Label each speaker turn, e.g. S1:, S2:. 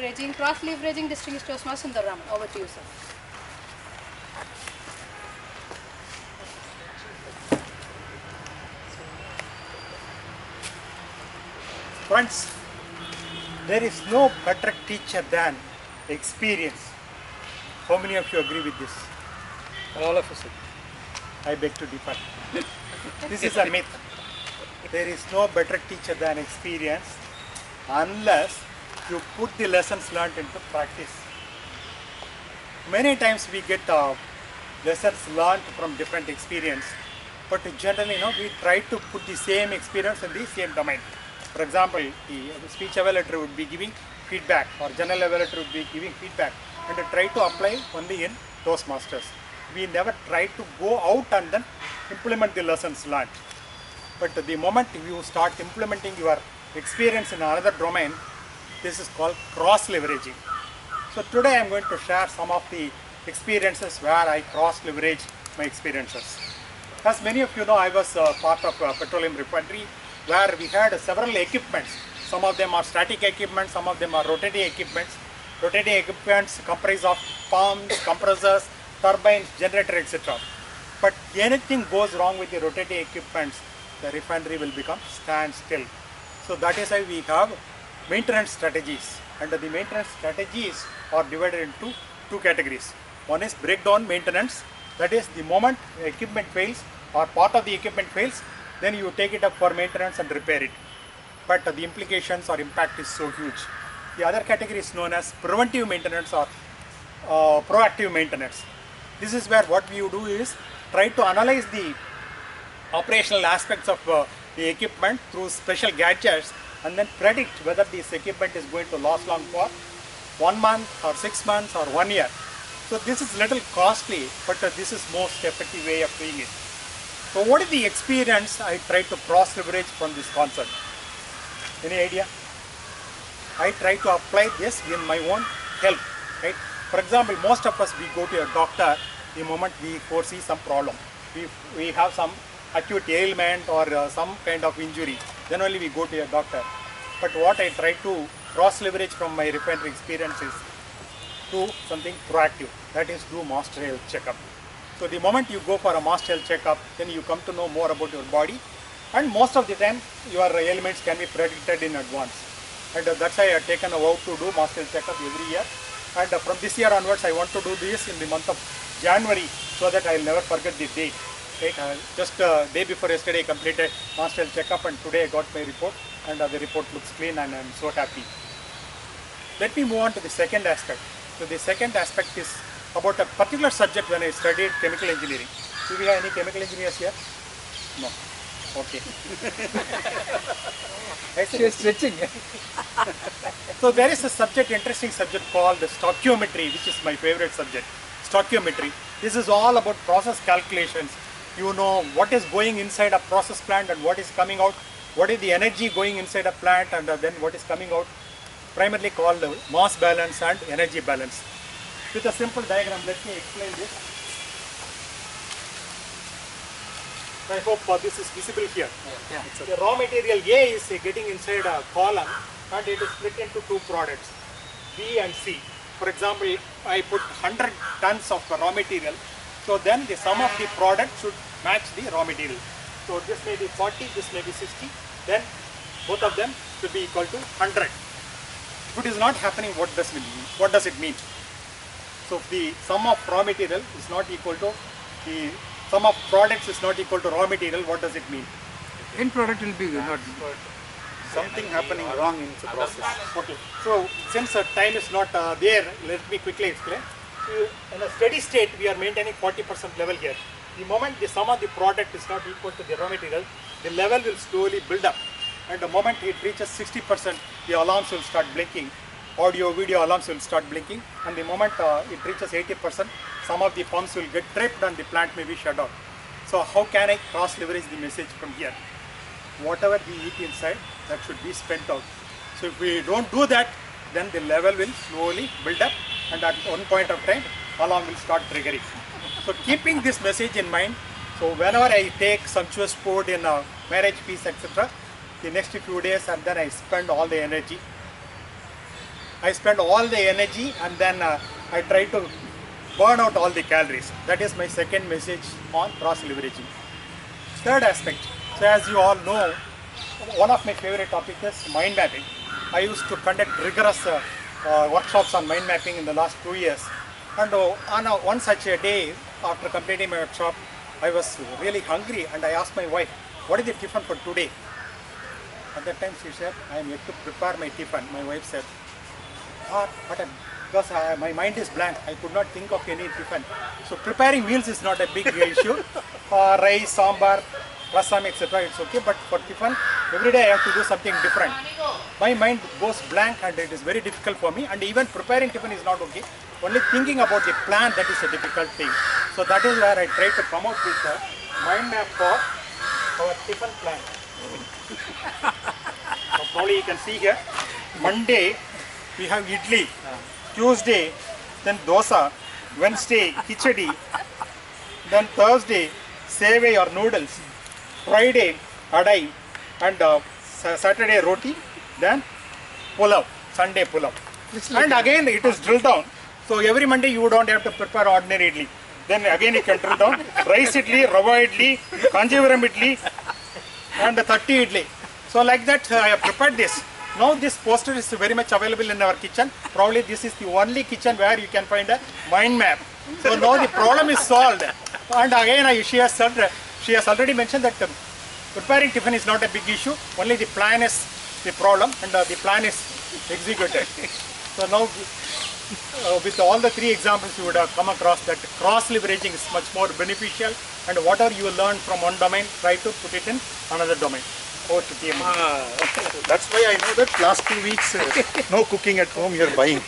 S1: leveraging, cross leveraging distinguished toastmaster Sundar. Over to you, sir.
S2: Friends, there is no better teacher than experience. How many of you agree with this?
S3: All of us.
S2: I beg to differ. This is a myth. There is no better teacher than experience unless you put the lessons learned into practice. Many times we get lessons learned from different experience, but generally, we try to put the same experience in the same domain. For example, the speech evaluator would be giving feedback, or general evaluator would be giving feedback, and try to apply only in Toastmasters. We never try to go out and then implement the lessons learned. But the moment you start implementing your experience in another domain, this is called cross leveraging. So today I am going to share some of the experiences where I cross leverage my experiences. As many of you know, I was part of a petroleum refinery where we had several equipments. Some of them are static equipment, some of them are rotating equipments. Rotating equipments comprise of pumps, compressors, turbines, generator, etc. But anything goes wrong with the rotating equipments, the refinery will become standstill. So that is why we have maintenance strategies, and the maintenance strategies are divided into two categories. One is breakdown maintenance, that is the moment equipment fails or part of the equipment fails, then you take it up for maintenance and repair it. But the implications or impact is so huge. The other category is known as preventive maintenance or proactive maintenance. This is where what we do is try to analyze the operational aspects of the equipment through special gadgets and then predict whether this equipment is going to last long for 1 month or 6 months or 1 year. So this is little costly, but this is most effective way of doing it. So what is the experience I try to cross leverage from this concept? Any idea? I try to apply this in my own health, right? For example, most of us, we go to a doctor the moment we foresee some problem. We have some acute ailment or some kind of injury, then only we go to a doctor. But what I try to cross leverage from my refinery experience is do something proactive, that is do master health checkup. So the moment you go for a master health checkup, then you come to know more about your body, and most of the time your ailments can be predicted in advance. And that's why I have taken a vow to do master health checkup every year. And from this year onwards, I want to do this in the month of January so that I will never forget the date. Right? Just day before yesterday I completed master health checkup, and today I got my report, and the report looks clean and I am so happy. Let me move on to the second aspect. So the second aspect is about a particular subject when I studied chemical engineering. Do we have any chemical engineers here? No. Okay.
S3: She is stretching.
S2: So there is a subject, interesting subject called stoichiometry, which is my favorite subject. Stoichiometry. This is all about process calculations. You know what is going inside a process plant and what is coming out. What is the energy going inside a plant and then what is coming out. Primarily called mass balance and energy balance. With a simple diagram, let me explain this. I hope this is visible here.
S3: Yeah.
S2: The raw material A is getting inside a column and it is split into two products, B and C. For example, I put 100 tons of raw material, so then the sum of the product should match the raw material. So this may be 40, this may be 60, then both of them should be equal to 100. If it is not happening, what does it mean? What does it mean? So if the sum of raw material is not equal to the sum of products is not equal to raw material, what does it mean?
S3: End product will be not.
S2: Something happening wrong in the process. Okay. So since time is not there, let me quickly explain. In a steady state, we are maintaining 40% level here. The moment the sum of the product is not equal to the raw material, the level will slowly build up. And the moment it reaches 60%, the alarms will start blinking. Audio, video alarms will start blinking. And the moment it reaches 80%, some of the pumps will get tripped and the plant may be shut down. So how can I cross leverage the message from here? Whatever we eat inside, that should be spent out. So if we don't do that, then the level will slowly build up, and at one point of time, alarm will start triggering. So keeping this message in mind, so whenever I take sumptuous food in a marriage feast, etc., the next few days, and then I spend all the energy I spend all the energy and then I try to burn out all the calories. That is my second message on cross leveraging. Third aspect, so as you all know, one of my favorite topics is mind mapping. I used to conduct rigorous workshops on mind mapping in the last 2 years. And on one such a day, after completing my workshop, I was really hungry and I asked my wife, what is the tiffin for today? At that time she said, I am yet to prepare my tiffin. My wife said, because my mind is blank, I could not think of any tiffin. So preparing meals is not a big issue. Rice, sambar, rasam, etc. it's okay, but for tiffin, every day I have to do something different. My mind goes blank and it is very difficult for me, and even preparing tiffin is not okay. Only thinking about the plan, that is a difficult thing. So that is where I try to come up with a mind map for our tiffin plan. So probably you can see here, Monday we have idli, Tuesday then dosa, Wednesday khichdi, then Thursday sevai or noodles, Friday adai, and Saturday roti, then pulao, Sunday pulao. And again it is drilled down. So every Monday you don't have to prepare ordinary idli. Then again you can drill down rice idli, rava idli, kanjivaram idli, and 30 idli. So like that I have prepared this. Now this poster is very much available in our kitchen. Probably this is the only kitchen where you can find a mind map. So now the problem is solved. And again she has already mentioned that preparing tiffin is not a big issue. Only the plan is the problem, and the plan is executed. So now with all the three examples you would have come across that cross leveraging is much more beneficial, and whatever you learn from one domain, try to put it in another domain. Over to TM.
S4: That's why I know that last 2 weeks no cooking at home, you're buying.